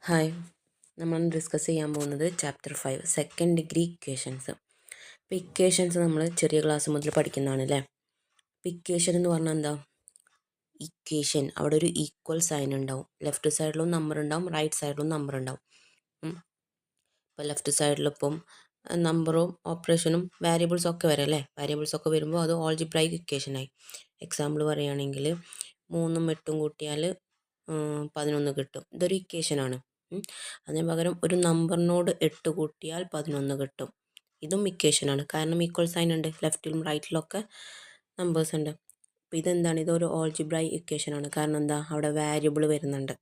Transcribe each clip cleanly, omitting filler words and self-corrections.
Hi, നമ്മൾ discuss ചെയ്യാൻ പോകുന്നത് ചാപ്റ്റർ 5 സെക്കൻഡ് ഡിഗ്രി ഇക്വേഷൻസ്. ഇപ്പോൾ ഇക്വേഷൻസ് നമ്മൾ ചെറിയ ക്ലാസ് മുതൽ പഠിക്കുന്നതാണ് അല്ലേ. ഇപ്പോൾ ഇക്വേഷൻ എന്ന് പറഞ്ഞാൽ എന്താ? ഇക്വേഷൻ അവിടെ ഒരു ഈക്വൽ സൈൻ ഉണ്ടാവും. ലെഫ്റ്റ് സൈഡിലും നമ്പർ ഉണ്ടാവും, റൈറ്റ് സൈഡിലും നമ്പർ ഉണ്ടാവും. ഇപ്പോൾ ലെഫ്റ്റ് സൈഡിലിപ്പം നമ്പറും ഓപ്പറേഷനും വാരിയബിൾസും ഒക്കെ വരും അല്ലേ. വാരിയബിൾസ് ഒക്കെ വരുമ്പോൾ അത് ഓൾജിബ്രൈക്ക് ഇക്വേഷനായി. എക്സാമ്പിൾ പറയുകയാണെങ്കിൽ 3ഉം 8ഉം കൂട്ടിയാൽ 11 കിട്ടും. ഇതൊരു ഇക്വേഷനാണ്. അതിന് പകരം ഒരു നമ്പറിനോട് 8 കൂട്ടിയാൽ 11 കിട്ടും. ഇതും ഇക്വേഷനാണ്. കാരണം ഈക്വൽ സൈൻ ഉണ്ട്, ലെഫ്റ്റിലും റൈറ്റിലൊക്കെ നമ്പേഴ്സ് ഉണ്ട്. അപ്പോൾ ഇതെന്താണ്? ഇതൊരു ഓൾജിബ്രൈക്ക് ഇക്വേഷനാണ്. കാരണം എന്താ? അവിടെ വാരിയബിൾ വരുന്നുണ്ട്.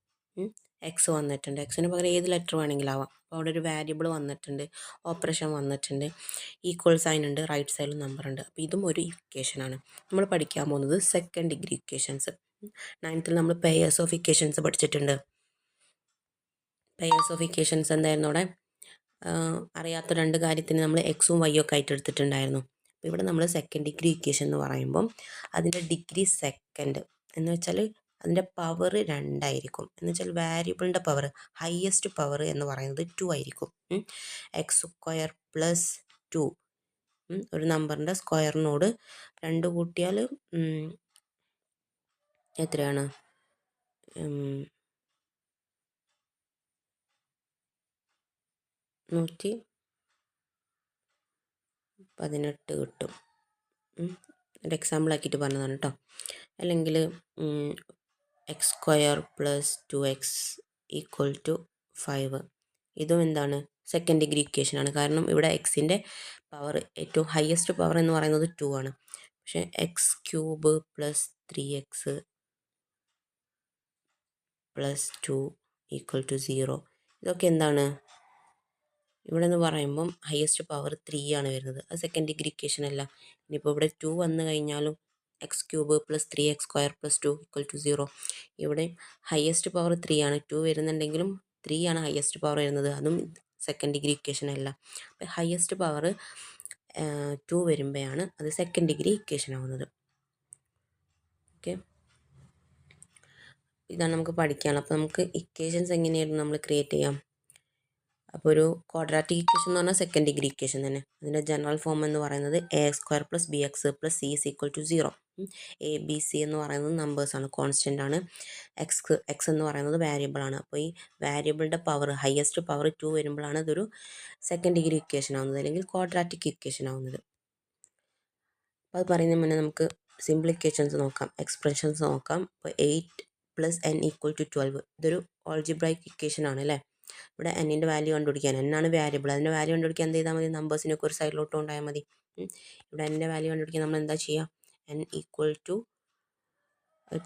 എക്സ് വന്നിട്ടുണ്ട്. എക്സിന് പകരം ഏത് ലെറ്റർ വേണമെങ്കിലും ആവാം. അപ്പോൾ അവിടെ ഒരു വാരിയബിൾ വന്നിട്ടുണ്ട്, ഓപ്പറേഷൻ വന്നിട്ടുണ്ട്, ഈക്വൽ സൈൻ ഉണ്ട്, റൈറ്റ് സൈഡിൽ നമ്പർ ഉണ്ട്. അപ്പോൾ ഇതും ഒരു ഇക്വേഷനാണ്. നമ്മൾ പഠിക്കാൻ പോകുന്നത് സെക്കൻഡ് ഡിഗ്രി ഇക്വേഷൻസ്. 9th നമ്മൾ പെയേഴ്സ് ഓഫ് ഇക്വേഷൻസ് പഠിച്ചിട്ടുണ്ട്. പെയേഴ്സ് ഓഫ് ഇക്വേഷൻസ് എന്തായിരുന്നു? അവിടെ അറിയാത്ത രണ്ട് കാര്യത്തിന് നമ്മൾ എക്സും വൈയും ഒക്കെ ആയിട്ട് എടുത്തിട്ടുണ്ടായിരുന്നു. അപ്പോൾ ഇവിടെ നമ്മൾ സെക്കൻഡ് ഡിഗ്രി ഇക്വേഷൻ എന്ന് പറയുമ്പം അതിൻ്റെ ഡിഗ്രി സെക്കൻഡ് എന്ന് വെച്ചാൽ അതിൻ്റെ പവർ 2 ആയിരിക്കും. എന്ന് വെച്ചാൽ വാരിയബിളിൻ്റെ പവർ, ഹയസ്റ്റ് പവർ എന്ന് പറയുന്നത് 2 ആയിരിക്കും. x² + 2 ഒരു നമ്പറിൻ്റെ സ്ക്വയറിനോട് 2 കൂട്ടിയാൽ എത്രയാണ്? 118 കിട്ടും. ഒരു എക്സാമ്പിൾ ആക്കിയിട്ട് പറഞ്ഞതാണ് കേട്ടോ. അല്ലെങ്കിൽ x² + 2x = 5. ഇതും എന്താണ്? സെക്കൻഡ് ഡിഗ്രി ഇക്വേഷനാണ്. കാരണം ഇവിടെ എക്സിൻ്റെ പവർ, ഏറ്റവും ഹയസ്റ്റ് പവർ എന്ന് പറയുന്നത് 2 ആണ്. പക്ഷേ x³ + 3x + 2 = 0. ഇതൊക്കെ എന്താണ്? ഇവിടെ എന്ന് പറയുമ്പം ഹയസ്റ്റ് പവർ 3 ആണ് വരുന്നത്. അത് സെക്കൻഡ് ഡിഗ്രി ഇക്വേഷൻ അല്ല. ഇനിയിപ്പോൾ ഇവിടെ 2 വന്നു കഴിഞ്ഞാലും x³ + 3x² + 2 = 0. ഇവിടെ ഹയസ്റ്റ് പവർ 3 ആണ്. 2 വരുന്നുണ്ടെങ്കിലും 3 ആണ് ഹയസ്റ്റ് പവർ വരുന്നത്. അതും സെക്കൻഡ് ഡിഗ്രി ഇക്വേഷൻ അല്ല. അപ്പോൾ ഹയസ്റ്റ് പവർ 2 വരുമ്പോഴാണ് അത് സെക്കൻഡ് ഡിഗ്രി ഇക്വേഷൻ ആവുന്നത്. ഓക്കെ, ഇതാണ് നമുക്ക് പഠിക്കാനുള്ളത്. അപ്പോൾ നമുക്ക് ഇക്വേഷൻസ് എങ്ങനെയായിരുന്നു നമ്മൾ ക്രിയേറ്റ് ചെയ്യാം? അപ്പോൾ ഒരു ക്വാഡ്രാറ്റിക് ഇക്വേഷൻ എന്ന് പറഞ്ഞാൽ സെക്കൻഡ് ഡിഗ്രി ഇക്വേഷൻ തന്നെ. അതിൻ്റെ ജനറൽ ഫോം എന്ന് പറയുന്നത് ax² + bx + c = 0. A B C എന്ന് പറയുന്നത് നമ്പേഴ്സാണ്, കോൺസ്റ്റൻ്റ് ആണ്. എക്സ് എന്ന് പറയുന്നത് വാരിയബിൾ ആണ്. അപ്പോൾ ഈ വാരിയബിളിൻ്റെ പവർ, ഹയസ്റ്റ് പവർ 2 വരുമ്പോഴാണ് ഇതൊരു സെക്കൻഡ് ഡിഗ്രി ഇക്വേഷൻ ആവുന്നത്, അല്ലെങ്കിൽ ക്വാഡ്രാറ്റിക് ഇക്വേഷൻ ആവുന്നത്. അപ്പോൾ അത് പറയുന്നതിന് മുന്നേ നമുക്ക് സിമ്പിൾ ഇക്വേഷൻസ് നോക്കാം, എക്സ്പ്രഷൻസ് നോക്കാം. ഇപ്പോൾ 8 + n = 12 ഇതൊരു ഓൾജിബ്രൈക്ക് ഇക്വേഷൻ ആണ് അല്ലേ. ഇവിടെ എന്നിൻ്റെ വാല്യൂ കണ്ടുപിടിക്കാൻ, എന്നാണ് വാരിയബിൾ, അതിൻ്റെ വാല്യൂ കണ്ടുപിടിക്കാൻ എന്ത് ചെയ്താൽ മതി? നമ്പേഴ്സിനൊക്കെ ഒരു സൈഡിലോട്ട് കൊണ്ടുപോയാൽ മതി. ഇവിടെ എൻ്റെ വാല്യൂ കണ്ടുപിടിക്കാൻ നമ്മൾ എന്താ ചെയ്യുക? n =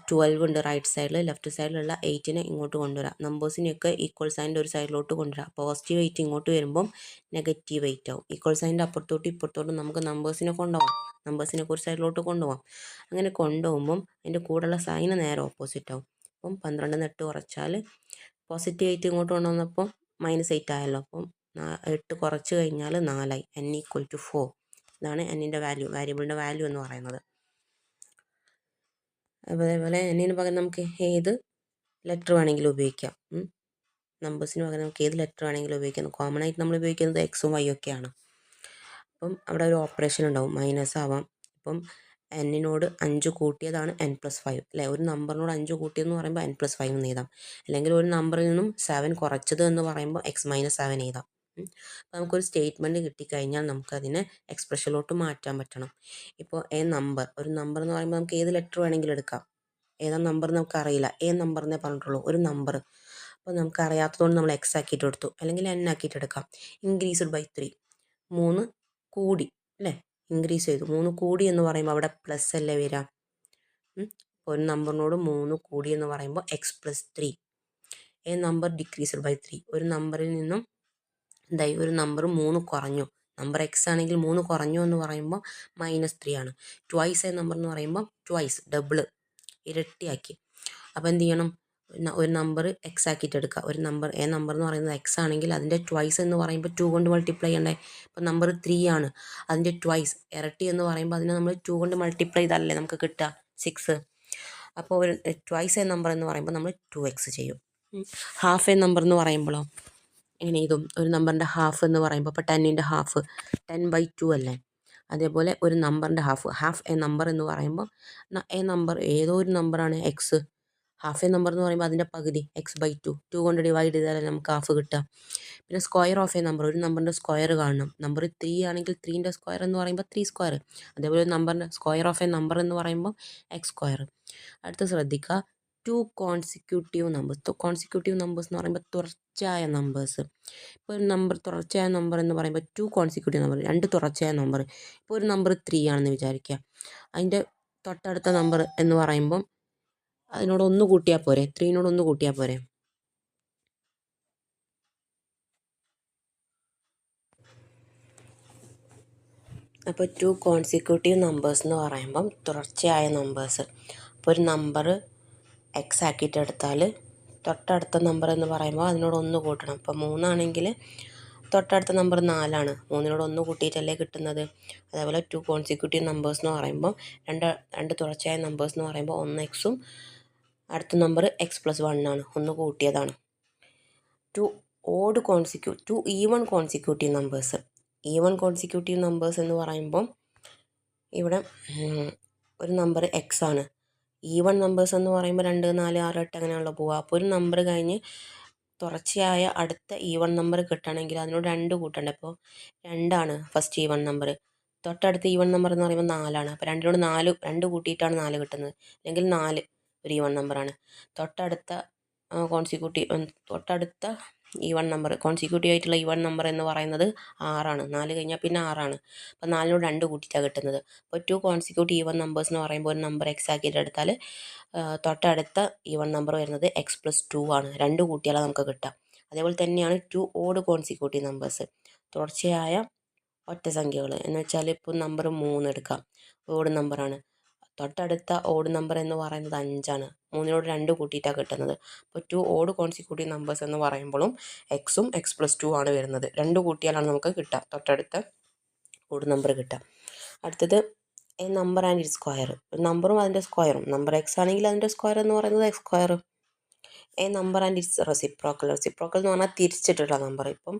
12 ഉണ്ട് റൈറ്റ് സൈഡിൽ, ലെഫ്റ്റ് സൈഡിലുള്ള 8നെ ഇങ്ങോട്ട് കൊണ്ടുവരാം. നമ്പേഴ്സിനെയൊക്കെ ഈക്വൽ സൈൻ്റെ ഒരു സൈഡിലോട്ട് കൊണ്ടുവരാം. പോസിറ്റീവ് 8 ഇങ്ങോട്ട് വരുമ്പം നെഗറ്റീവ് 8 ആവും. ഈക്വൽ സൈൻ്റെ അപ്പുറത്തോട്ടും ഇപ്പുറത്തോട്ടും നമുക്ക് നമ്പേഴ്സിനെ കൊണ്ടുപോകാം, നമ്പേഴ്സിനൊക്കെ ഒരു സൈഡിലോട്ട് കൊണ്ടുപോകാം. അങ്ങനെ കൊണ്ടുപോകുമ്പം അതിൻ്റെ കൂടെയുള്ള സൈന് നേരെ ഓപ്പോസിറ്റ് ആവും. അപ്പം 12 8 കുറച്ചാൽ പോസിറ്റീവ് 8 ഇങ്ങോട്ട് കൊണ്ടുവന്നപ്പോൾ -8 ആയല്ലോ. അപ്പം 8 കുറച്ച് കഴിഞ്ഞാൽ 4 ആയി. n = 4. ഇതാണ് എന്നിൻ്റെ വാല്യൂ, വാരിയബിളിൻ്റെ വാല്യൂ എന്ന് പറയുന്നത്. അതേപോലെ എന്നിന് പകരം നമുക്ക് ഏത് ലെറ്റർ വേണമെങ്കിലും ഉപയോഗിക്കാം. നമ്പേഴ്സിന് പകരം നമുക്ക് ഏത് ലെറ്റർ വേണമെങ്കിലും ഉപയോഗിക്കാം. കോമൺ ആയിട്ട് നമ്മൾ ഉപയോഗിക്കുന്നത് എക്സും വൈയും ഒക്കെയാണ്. അപ്പം അവിടെ ഒരു ഓപ്പറേഷൻ ഉണ്ടാവും, മൈനസ് ആവാം. ഇപ്പം എന്നിനോട് 5 കൂട്ടിയതാണ് n+5 അല്ലേ. ഒരു നമ്പറിനോട് 5 കൂട്ടിയെന്ന് പറയുമ്പോൾ n+5 എന്ന് എഴുതാം. അല്ലെങ്കിൽ ഒരു നമ്പറിൽ നിന്നും 7 കുറച്ചത് എന്ന് പറയുമ്പോൾ x-7 എഴുതാം. അപ്പോൾ നമുക്കൊരു സ്റ്റേറ്റ്മെൻറ്റ് കിട്ടിക്കഴിഞ്ഞാൽ നമുക്കതിനെ എക്സ്പ്രഷനിലോട്ട് മാറ്റാൻ പറ്റണം. ഇപ്പോൾ ഒരു നമ്പർ എന്ന് പറയുമ്പോൾ നമുക്ക് ഏത് ലെറ്റർ വേണമെങ്കിലും എടുക്കാം. ഏതാ നമ്പർ നമുക്ക് അറിയില്ല, നമ്പർ എന്നേ പറഞ്ഞിട്ടുള്ളൂ, ഒരു നമ്പർ. അപ്പോൾ നമുക്ക് അറിയാത്തതുകൊണ്ട് നമ്മൾ x ആക്കിയിട്ട് എടുത്തു, അല്ലെങ്കിൽ n ആക്കിയിട്ട് എടുക്കാം. ഇൻക്രീസ്ഡ് ബൈ 3, 3 കൂടി അല്ലേ, ഇൻക്രീസ് ചെയ്തു. 3 കൂടി എന്ന് പറയുമ്പോൾ അവിടെ പ്ലസ് അല്ലേ വരാം. ഒരു നമ്പറിനോട് 3 കൂടി എന്ന് പറയുമ്പോൾ x+3. നമ്പർ ഡിക്രീസ്ഡ് ബൈ 3, ഒരു നമ്പറിൽ നിന്നും എന്തായി, ഒരു നമ്പർ 3 കുറഞ്ഞു. നമ്പർ എക്സ് ആണെങ്കിൽ 3 കുറഞ്ഞു എന്ന് പറയുമ്പോൾ -3 ആണ്. ട്വൈസ് നമ്പർ എന്ന് പറയുമ്പോൾ ട്വൈസ്, ഡബിള്, ഇരട്ടിയാക്കി. അപ്പോൾ എന്ത് ചെയ്യണം? ഒരു നമ്പർ എക്സ് ആക്കിയിട്ട് എടുക്കുക. ഒരു നമ്പർ നമ്പർ എന്ന് പറയുന്നത് എക്സ് ആണെങ്കിൽ അതിൻ്റെ ട്വൈസ് എന്ന് പറയുമ്പോൾ 2 കൊണ്ട് മൾട്ടിപ്ലൈ ചെയ്യണ്ടേ. ഇപ്പോൾ നമ്പർ 3 ആണ്, അതിൻ്റെ ട്വൈസ്, ഇരട്ടി എന്ന് പറയുമ്പോൾ അതിനെ നമ്മൾ 2 കൊണ്ട് മൾട്ടിപ്ലൈ ചെയ്താലല്ലേ നമുക്ക് കിട്ടുക 6. അപ്പോൾ ഒരു ട്വൈസ് നമ്പർ എന്ന് പറയുമ്പോൾ നമ്മൾ 2x ചെയ്യും. ഹാഫ് എ നമ്പർ എന്ന് പറയുമ്പോഴോ എങ്ങനെ എഴുതും? ഒരു നമ്പറിൻ്റെ ഹാഫ് എന്ന് പറയുമ്പോൾ ഇപ്പോൾ 10ൻ്റെ ഹാഫ് 10/2 അല്ലേ? അതേപോലെ ഒരു നമ്പറിൻ്റെ ഹാഫ് എ നമ്പർ എന്ന് പറയുമ്പോൾ എ നമ്പർ ഏതോ ഒരു നമ്പറാണ് എക്സ്. ഹാഫ് എ നമ്പർ എന്ന് പറയുമ്പോൾ അതിൻ്റെ പകുതി x/2 2 കൊണ്ട് ഡിവൈഡ് ചെയ്താലേ നമുക്ക് ഹാഫ് കിട്ടുക. പിന്നെ സ്ക്വയർ ഓഫ് എ നമ്പർ, ഒരു നമ്പറിൻ്റെ സ്ക്വയർ കാണണം. നമ്പർ 3 ആണെങ്കിൽ 3ൻ്റെ സ്ക്വയർ എന്ന് പറയുമ്പോൾ 3 സ്ക്വയർ. അതേപോലെ ഒരു നമ്പറിൻ്റെ സ്ക്വയർ ഓഫ് എ നമ്പർ എന്ന് പറയുമ്പോൾ x സ്ക്വയർ. അടുത്ത് ശ്രദ്ധിക്കുക, 2 കോൺസിക്യൂട്ടീവ് നമ്പേഴ്സ്. കോൺസിക്യൂട്ടീവ് നമ്പേഴ്സ് എന്ന് പറയുമ്പോൾ തുടർച്ചയായ നമ്പേഴ്സ്. ഇപ്പോൾ ഒരു നമ്പർ തുടർച്ചയായ നമ്പർ എന്ന് പറയുമ്പോൾ 2 കോൺസിക്യൂട്ടീവ് നമ്പർ, 2 തുടർച്ചയായ നമ്പർ. ഇപ്പോൾ ഒരു നമ്പർ 3 ആണെന്ന് വിചാരിക്കുക. അതിൻ്റെ തൊട്ടടുത്ത നമ്പർ എന്ന് പറയുമ്പം അതിനോട് ഒന്ന് കൂട്ടിയാൽ പോരെ, 3നോട് ഒന്ന് കൂട്ടിയാൽ പോരെ. അപ്പോൾ 2 കോൺസിക്യൂട്ടീവ് നമ്പേഴ്സ് എന്ന് പറയുമ്പം തുടർച്ചയായ നമ്പേഴ്സ്. അപ്പോൾ ഒരു നമ്പർ എക്സ് ആക്കിയിട്ട് എടുത്താൽ തൊട്ടടുത്ത നമ്പർ എന്ന് പറയുമ്പോൾ അതിനോട് ഒന്ന് കൂട്ടണം. ഇപ്പോൾ 3 ആണെങ്കിൽ തൊട്ടടുത്ത നമ്പർ 4 ആണ്, 3നോട് ഒന്ന് കൂട്ടിയിട്ടല്ലേ കിട്ടുന്നത്. അതേപോലെ 2 കോൺസിക്യൂട്ടീവ് നമ്പേഴ്സ് എന്ന് പറയുമ്പോൾ രണ്ട് തുടർച്ചയായ നമ്പേഴ്സ് എന്ന് പറയുമ്പോൾ 1 എക്സും അടുത്ത നമ്പർ x+1 ആണ്, ഒന്ന് കൂട്ടിയതാണ്. 2 even consecutive numbers. Even consecutive numbers എന്ന് പറയുമ്പം ഇവിടെ ഒരു നമ്പർ എക്സ് ആണ്. ഈവൺ നമ്പേഴ്സ് എന്ന് പറയുമ്പോൾ 2, 4, 6, 8 അങ്ങനെയാണല്ലോ പോവുക. അപ്പോൾ ഒരു നമ്പർ കഴിഞ്ഞ് തുടർച്ചയായ അടുത്ത ഈവൺ നമ്പർ കിട്ടണമെങ്കിൽ അതിനോട് 2 കൂട്ടണ്ടേ. അപ്പോൾ 2 ആണ് ഫസ്റ്റ് ഈവൺ നമ്പർ. തൊട്ടടുത്ത ഈവൺ നമ്പർ എന്ന് പറയുമ്പോൾ 4 ആണ്. അപ്പോൾ 2നോട് 2 കൂട്ടിയിട്ടാണ് 4 കിട്ടുന്നത്, അല്ലെങ്കിൽ 4 ഒരു ഈവൺ നമ്പറാണ്. തൊട്ടടുത്ത ഈവൺ നമ്പർ, കോൺസിക്യൂട്ടീവ് ആയിട്ടുള്ള ഈവൺ നമ്പർ എന്ന് പറയുന്നത് 6 ആണ്. 4 കഴിഞ്ഞാൽ പിന്നെ 6 ആണ്. അപ്പോൾ 4നോട് 2 കൂട്ടിയിട്ടാണ് കിട്ടുന്നത്. അപ്പോൾ 2 കോൺസിക്യൂട്ടീവ് ഈവൺ നമ്പേഴ്സ് എന്ന് പറയുമ്പോൾ ഒരു നമ്പർ എക്സ് ആക്കിയിട്ട് എടുത്താൽ തൊട്ടടുത്ത ഈവൺ നമ്പർ വരുന്നത് x+2 ആണ്. 2 കൂട്ടിയാലാണ് നമുക്ക് കിട്ടുക. അതേപോലെ തന്നെയാണ് 2 ഓഡ് കോൺസിക്യൂട്ടീവ് നമ്പേഴ്സ്, തുടർച്ചയായ ഒറ്റ സംഖ്യകൾ. എന്ന് വെച്ചാൽ ഇപ്പോൾ നമ്പർ 3 എടുക്കാം, ഓഡ് നമ്പറാണ്. തൊട്ടടുത്ത ഓഡ് നമ്പർ എന്ന് പറയുന്നത് 5 ആണ്. 3നോട് 2 കൂട്ടിയിട്ടാണ് കിട്ടുന്നത്. അപ്പോൾ 2 ഓഡ് കോൺസിക്യൂട്ടീവ് നമ്പേഴ്സ് എന്ന് പറയുമ്പോഴും എക്സും x+2 ആണ് വരുന്നത്. 2 കൂട്ടിയാലാണ് നമുക്ക് കിട്ടുക, തൊട്ടടുത്ത ഓഡ് നമ്പർ കിട്ടുക. അടുത്തത് A number and it square. നമ്പറും അതിൻ്റെ സ്ക്വയറും. നമ്പർ എക്സ് ആണെങ്കിൽ അതിൻ്റെ സ്ക്വയർ എന്ന് പറയുന്നത് x square. A number and it's reciprocal. Reciprocal എന്ന് പറഞ്ഞാൽ തിരിച്ചിട്ടുള്ള നമ്പർ. ഇപ്പം